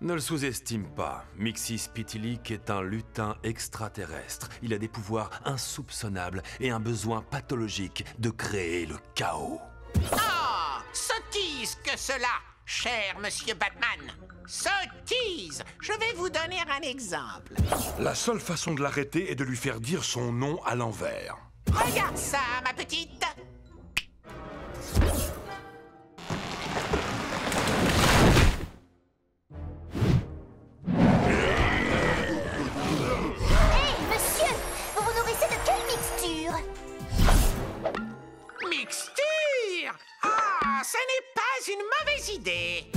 Ne le sous-estime pas. Mxyzptlk est un lutin extraterrestre. Il a des pouvoirs insoupçonnables et un besoin pathologique de créer le chaos. Oh, sottise que cela, cher monsieur Batman. Sottise. Je vais vous donner un exemple. La seule façon de l'arrêter est de lui faire dire son nom à l'envers. Regarde ça, ma petite. Monsieur, vous vous nourrissez de quelle mixture? Mixture? Ah, ce n'est pas une mauvaise idée.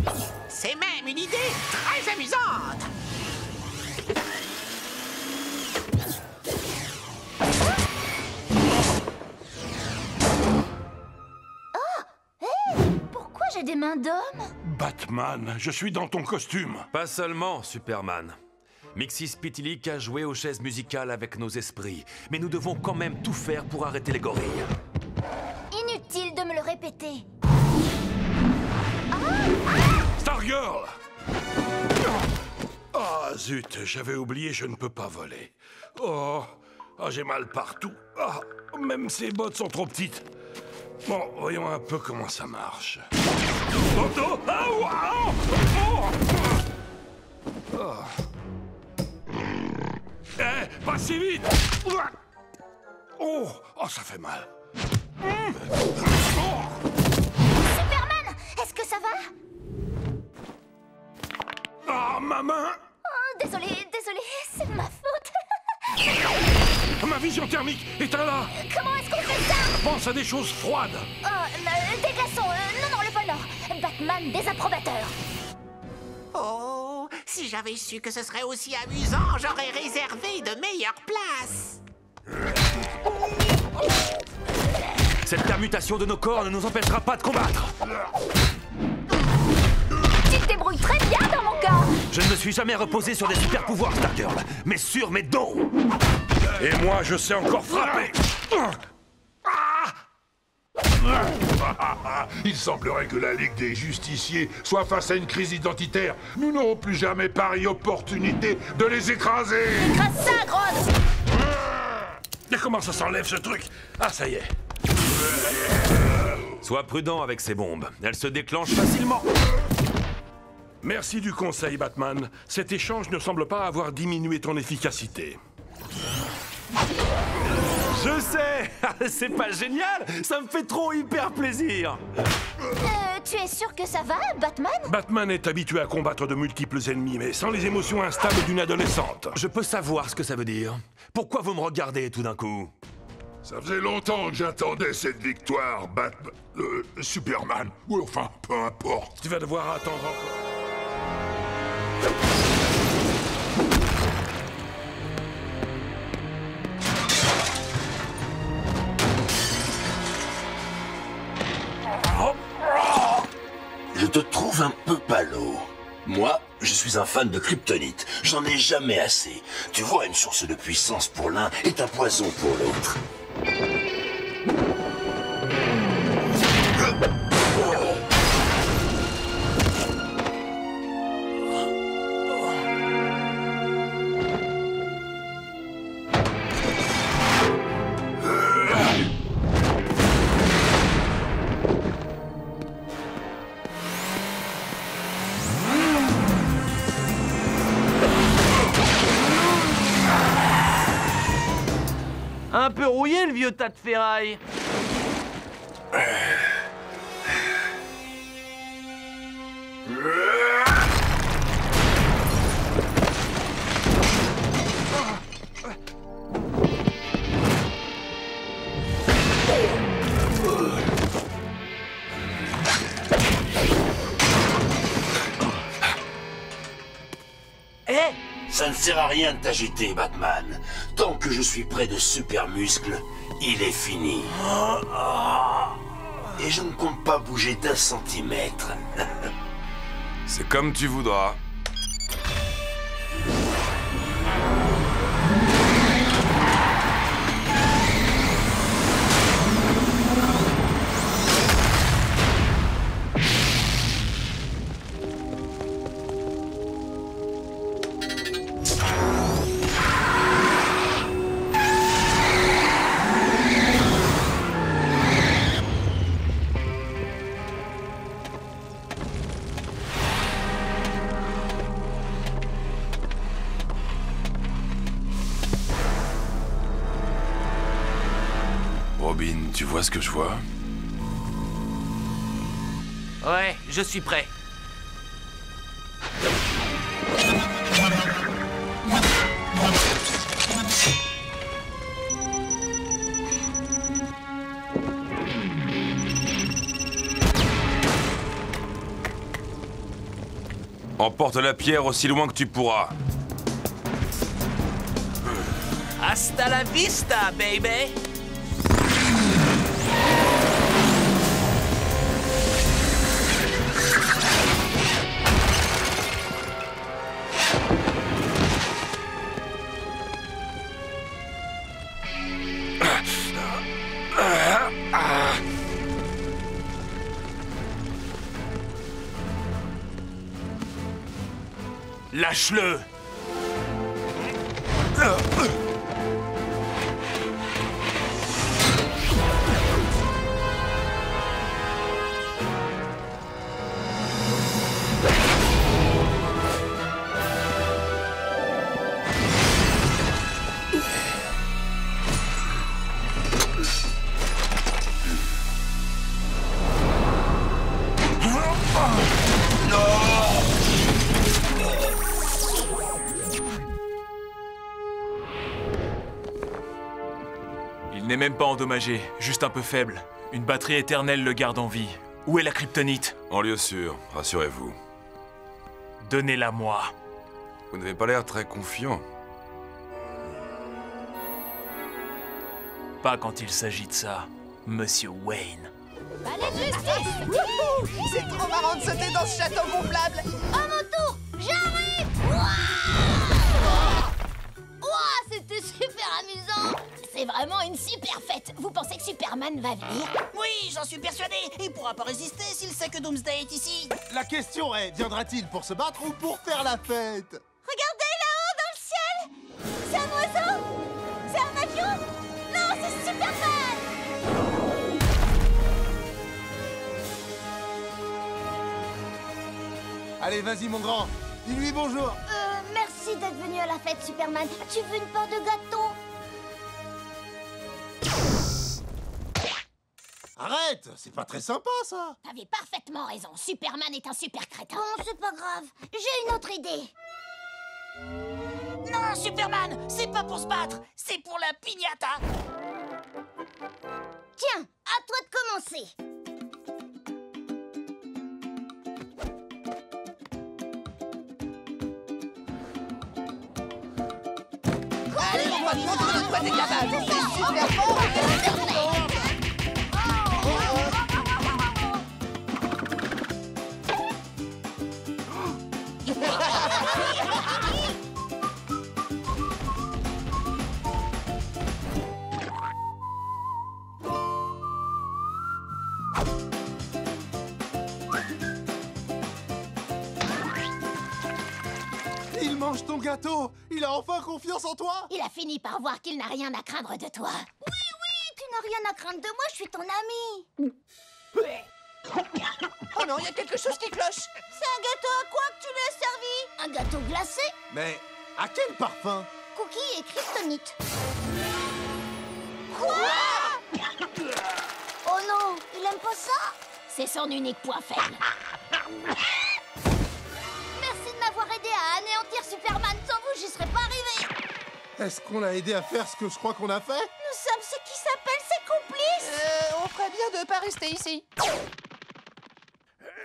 C'est même une idée très amusante. Pourquoi j'ai des mains d'homme? Batman, je suis dans ton costume. Pas seulement, Superman. Mxyzptlk a joué aux chaises musicales avec nos esprits, mais nous devons quand même tout faire pour arrêter les gorilles. Inutile de me le répéter. Stargirl! Ah, zut, j'avais oublié, je ne peux pas voler. Oh, j'ai mal partout. Ah, même ces bottes sont trop petites. Bon, voyons un peu comment ça marche. Toto! Ah, wow! Oh. Eh, pas si vite! Oh, ça fait mal. Superman, est-ce que ça va? Ah, ma main! Oh, désolé, c'est de ma faute. Ma vision thermique, éteins-la! Comment est-ce qu'on fait ça? Pense à des choses froides! Des glaçons, non, le pôle Nord. Batman désapprobateur. Oh, si j'avais su que ce serait aussi amusant, j'aurais réservé de meilleures places. Cette permutation de nos corps ne nous empêchera pas de combattre. Tu te débrouilles très bien dans mon cas. Je ne me suis jamais reposé sur des super pouvoirs, Stargirl, mais sur mes dons. Et moi, je sais encore frapper! Il semblerait que la Ligue des Justiciers soit face à une crise identitaire. Nous n'aurons plus jamais pareille opportunité de les écraser. Écrase ça, Grodd. Et comment ça s'enlève ce truc? Ah, ça y est. Sois prudent avec ces bombes. Elles se déclenchent facilement. Merci du conseil, Batman. Cet échange ne semble pas avoir diminué ton efficacité. Je sais. C'est pas génial. Ça me fait trop hyper plaisir. Tu es sûr que ça va, Batman? Batman est habitué à combattre de multiples ennemis, mais sans les émotions instables d'une adolescente. Je peux savoir ce que ça veut dire. Pourquoi vous me regardez tout d'un coup? Ça faisait longtemps que j'attendais cette victoire, Superman. Ou enfin, peu importe. Tu vas devoir attendre encore. Je te trouve un peu palo. Moi, je suis un fan de kryptonite. J'en ai jamais assez. Tu vois, une source de puissance pour l'un est un poison pour l'autre. Un peu rouillé, le vieux tas de ferraille. Ça ne sert à rien de t'agiter, Batman. Tant que je suis près de Super Muscle, il est fini. Et je ne compte pas bouger d'un centimètre. C'est comme tu voudras. Tu vois ce que je vois? Ouais, je suis prêt. Emporte la pierre aussi loin que tu pourras. Hasta la vista, baby! Lâche-le! Il n'est même pas endommagé, juste un peu faible. Une batterie éternelle le garde en vie. Où est la kryptonite? En lieu sûr, rassurez-vous. Donnez-la moi. Vous n'avez pas l'air très confiant. Pas quand il s'agit de ça, Monsieur Wayne. Allez, justice! Wouhou! C'est trop marrant de sauter dans ce château gonflable! À mon tour! J'arrive! Ouah, c'était super amusant! C'est vraiment une super fête! Vous pensez que Superman va venir? Oui, j'en suis persuadé. Il pourra pas résister s'il sait que Doomsday est ici. La question est, viendra-t-il pour se battre ou pour faire la fête? Regardez là-haut dans le ciel! C'est un oiseau? C'est un avion? Non, c'est Superman! Allez, vas-y mon grand, dis-lui bonjour. Merci d'être venu à la fête, Superman. Tu veux une part de gâteau? Arrête, c'est pas très sympa ça. T'avais parfaitement raison. Superman est un super crétin. Bon, c'est pas grave. J'ai une autre idée. Non, Superman, c'est pas pour se battre, c'est pour la piñata. Tiens, à toi de commencer. Allez, on va te montrer de quoi t'es capable! C'est super fort et super fort! Il mange ton gâteau. Il a enfin confiance en toi. Il a fini par voir qu'il n'a rien à craindre de toi. Oui, tu n'as rien à craindre de moi, je suis ton ami. Oh non, il y a quelque chose qui cloche! C'est un gâteau à quoi que tu lui as servi? Un gâteau glacé? Mais à quel parfum? Cookie et kryptonite. Quoi? Oh non, il aime pas ça? C'est son unique point faible. Merci de m'avoir aidé à anéantir Superman. Sans vous, j'y serais pas arrivé. Est-ce qu'on l'a aidé à faire ce que je crois qu'on a fait? Nous sommes ce qui s'appelle ses complices. On ferait bien de pas rester ici.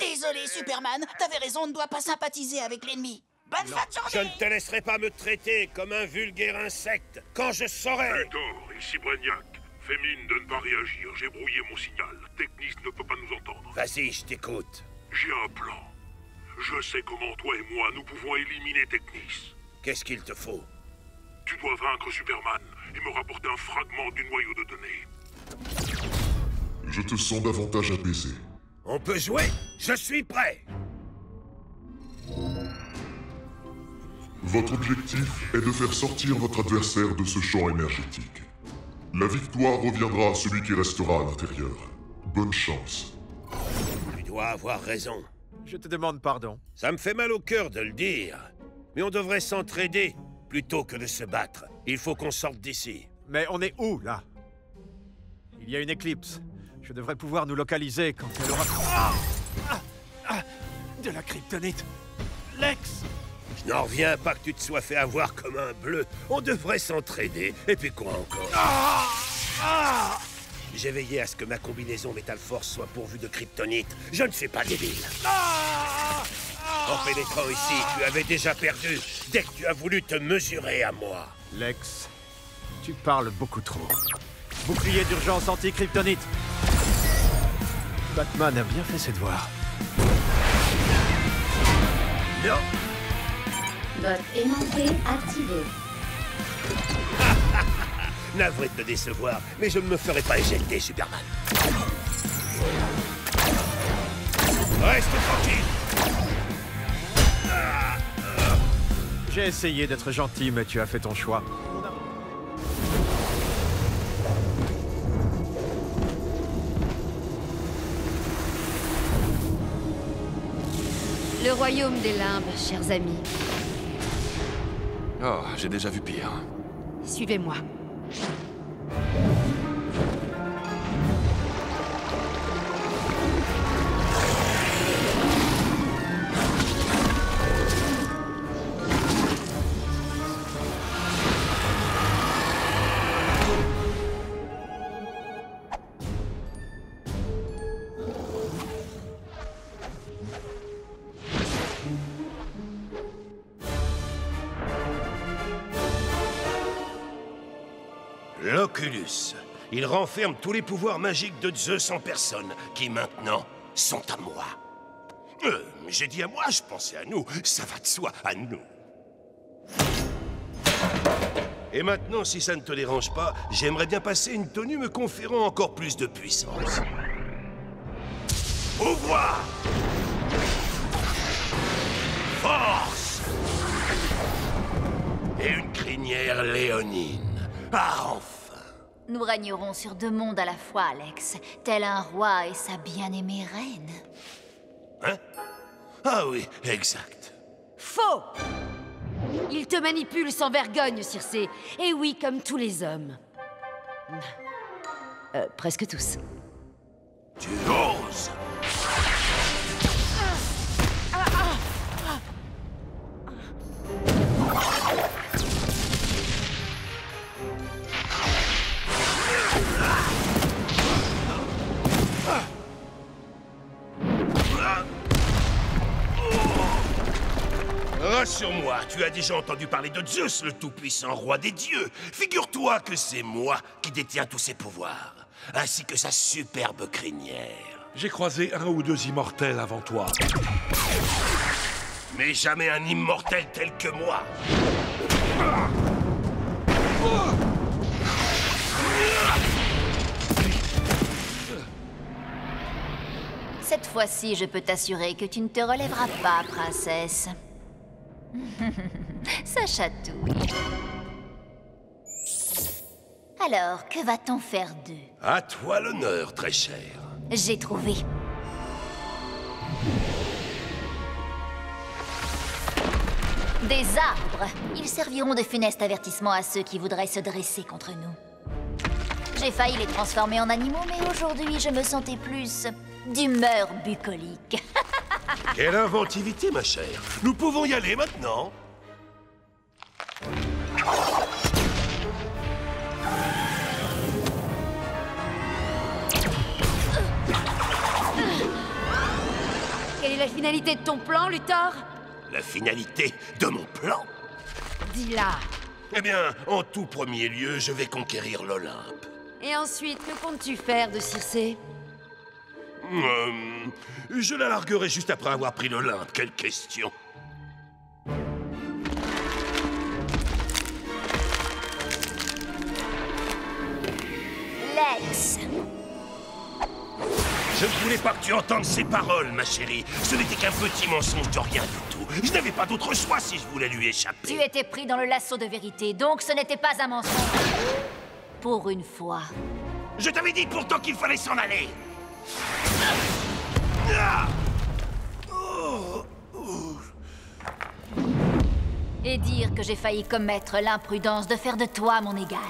Désolé, Superman, t'avais raison, on ne doit pas sympathiser avec l'ennemi. Bonne fin de Je journée. ne te laisserai pas me traiter comme un vulgaire insecte quand je saurai. Hector, ici Brainiac. Fais mine de ne pas réagir, j'ai brouillé mon signal. Technis ne peut pas nous entendre. Vas-y, je t'écoute. J'ai un plan. Je sais comment toi et moi nous pouvons éliminer Technis. Qu'est-ce qu'il te faut? Tu dois vaincre Superman et me rapporter un fragment du noyau de données. Je te sens davantage apaisé. On peut jouer? Je suis prêt. Votre objectif est de faire sortir votre adversaire de ce champ énergétique. La victoire reviendra à celui qui restera à l'intérieur. Bonne chance. Tu dois avoir raison. Je te demande pardon. Ça me fait mal au cœur de le dire. Mais on devrait s'entraider plutôt que de se battre. Il faut qu'on sorte d'ici. Mais on est où, là? Il y a une éclipse. Je devrais pouvoir nous localiser quand elle aura... De la kryptonite. Lex! Je n'en reviens pas que tu te sois fait avoir comme un bleu. On devrait s'entraider. Et puis quoi encore? J'ai veillé à ce que ma combinaison Metal Force soit pourvue de kryptonite. Je ne suis pas débile. En pénétrant ici, tu avais déjà perdu dès que tu as voulu te mesurer à moi. Lex, tu parles beaucoup trop. Bouclier d'urgence anti-kryptonite. Batman a bien fait ses devoirs. Non. Votre aimanté activé. Navré de te décevoir, mais je ne me ferai pas éjecter, Superman. Reste tranquille. J'ai essayé d'être gentil, mais tu as fait ton choix. Le royaume des limbes, chers amis. Oh, j'ai déjà vu pire. Suivez-moi. L'Oculus. Il renferme tous les pouvoirs magiques de Zeus en personne, qui maintenant sont à moi. J'ai dit à moi, je pensais à nous. Ça va de soi, à nous. Et maintenant, si ça ne te dérange pas, j'aimerais bien passer une tenue me conférant encore plus de puissance. Pouvoir! Force! Et une crinière léonine. Ah, enfin! Nous régnerons sur 2 mondes à la fois, Alex, tel un roi et sa bien-aimée reine. Hein? Ah oui, exact. Faux! Il te manipule sans vergogne, Circé. Et oui, comme tous les hommes. Presque tous. Tu oses! Rassure-moi, tu as déjà entendu parler de Zeus, le tout-puissant roi des dieux. Figure-toi que c'est moi qui détiens tous ses pouvoirs, ainsi que sa superbe crinière. J'ai croisé 1 ou 2 immortels avant toi. Mais jamais un immortel tel que moi. Cette fois-ci, je peux t'assurer que tu ne te relèveras pas, princesse. Ça chatouille. Alors, que va-t-on faire d'eux? À toi l'honneur, très cher. J'ai trouvé. Des arbres. Ils serviront de funeste avertissement à ceux qui voudraient se dresser contre nous. J'ai failli les transformer en animaux, mais aujourd'hui, je me sentais plus d'humeur bucolique. Quelle inventivité, ma chère. Nous pouvons y aller maintenant. Quelle est la finalité de ton plan, Luthor? La finalité de mon plan? Dis-la. Eh bien, en tout premier lieu, je vais conquérir l'Olympe. Et ensuite, que comptes-tu faire de Circé? Je la larguerai juste après avoir pris l'Olympe. Quelle question! Lex. Je ne voulais pas que tu entendes ces paroles, ma chérie. Ce n'était qu'un petit mensonge de rien du tout. Je n'avais pas d'autre choix si je voulais lui échapper. Tu étais pris dans le lasso de vérité, donc ce n'était pas un mensonge. Pour une fois. Je t'avais dit pourtant qu'il fallait s'en aller. Et dire que j'ai failli commettre l'imprudence de faire de toi mon égal.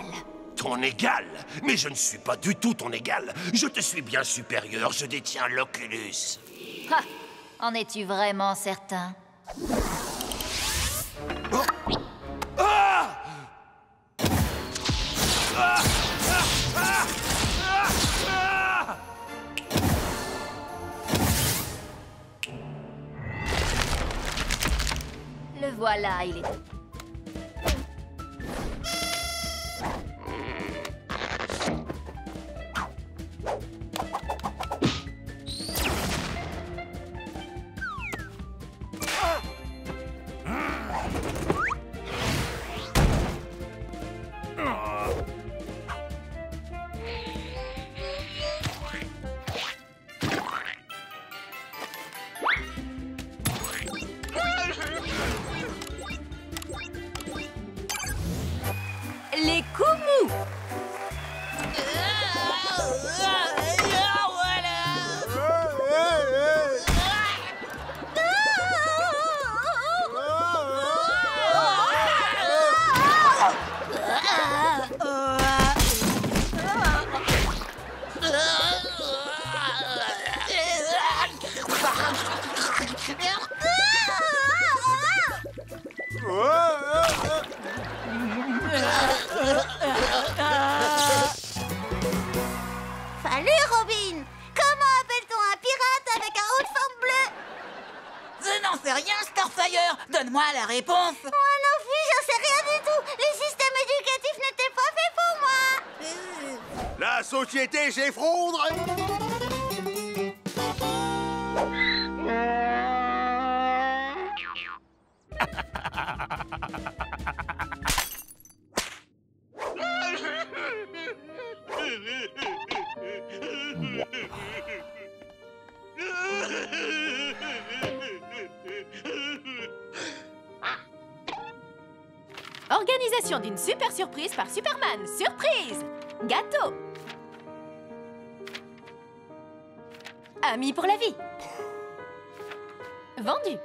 Ton égal? Mais je ne suis pas du tout ton égal. Je te suis bien supérieur, je détiens l'Oculus. Ha! En es-tu vraiment certain? Oh. Ah! Ah! Ah! Ah! Ah! Le voilà, il est... Les coups mous. Salut Robin! Comment appelle-t-on un pirate avec un haut de forme bleu? Je n'en sais rien, Starfire. Donne-moi la réponse. Moi non plus, j'en sais rien du tout. Les systèmes éducatifs n'étaient pas faits pour moi. La société s'effondre. Organisation d'une super surprise par Superman. Surprise! Gâteau! Amis pour la vie. Vendu.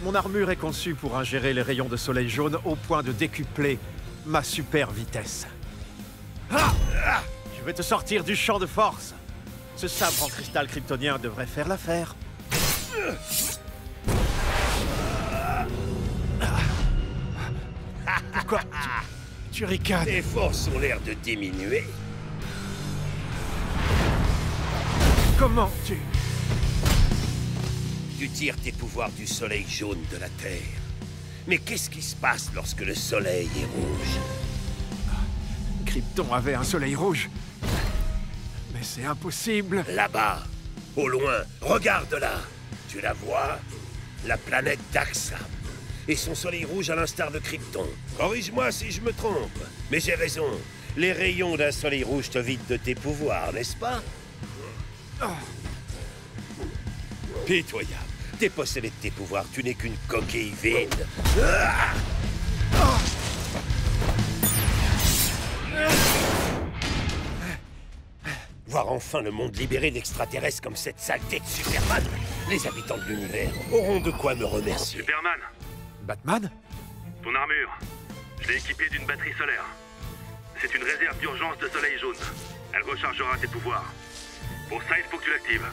Mon armure est conçue pour ingérer les rayons de soleil jaune au point de décupler ma super vitesse. Ah! Je vais te sortir du champ de force. Ce sabre en cristal kryptonien devrait faire l'affaire. Pourquoi tu ricanes? Tes forces ont l'air de diminuer. Comment tu tires tes pouvoirs du soleil jaune de la Terre. Mais qu'est-ce qui se passe lorsque le soleil est rouge? Krypton avait un soleil rouge. Mais c'est impossible. Là-bas, au loin, regarde là. Tu la vois? La planète Daxa. Et son soleil rouge à l'instar de Krypton. Corrige-moi si je me trompe. Mais j'ai raison. Les rayons d'un soleil rouge te vident de tes pouvoirs, n'est-ce pas? Pitoyable. Dépossédé de tes pouvoirs, tu n'es qu'une coquille vide. Voir enfin le monde libéré d'extraterrestres comme cette saleté de Superman, les habitants de l'univers auront de quoi me remercier. Superman, Batman? ton armure, je l'ai équipée d'une batterie solaire. C'est une réserve d'urgence de soleil jaune. Elle rechargera tes pouvoirs. Pour ça, il faut que tu l'actives.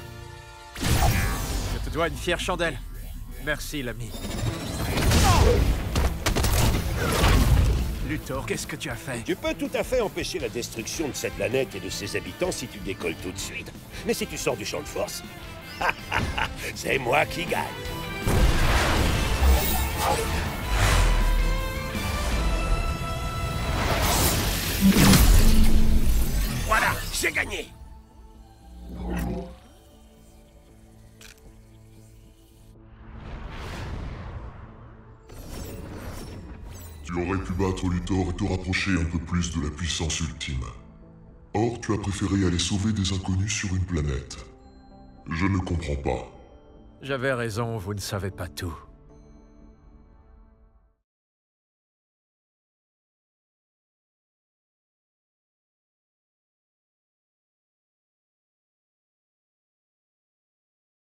Je te dois une fière chandelle. Merci, l'ami. Luthor, qu'est-ce que tu as fait? Tu peux tout à fait empêcher la destruction de cette planète et de ses habitants si tu décolles tout de suite. Mais si tu sors du champ de force, c'est moi qui gagne. Voilà, j'ai gagné. Tu aurais pu battre Luthor et te rapprocher un peu plus de la puissance ultime. Or, tu as préféré aller sauver des inconnus sur une planète. Je ne comprends pas. J'avais raison, vous ne savez pas tout.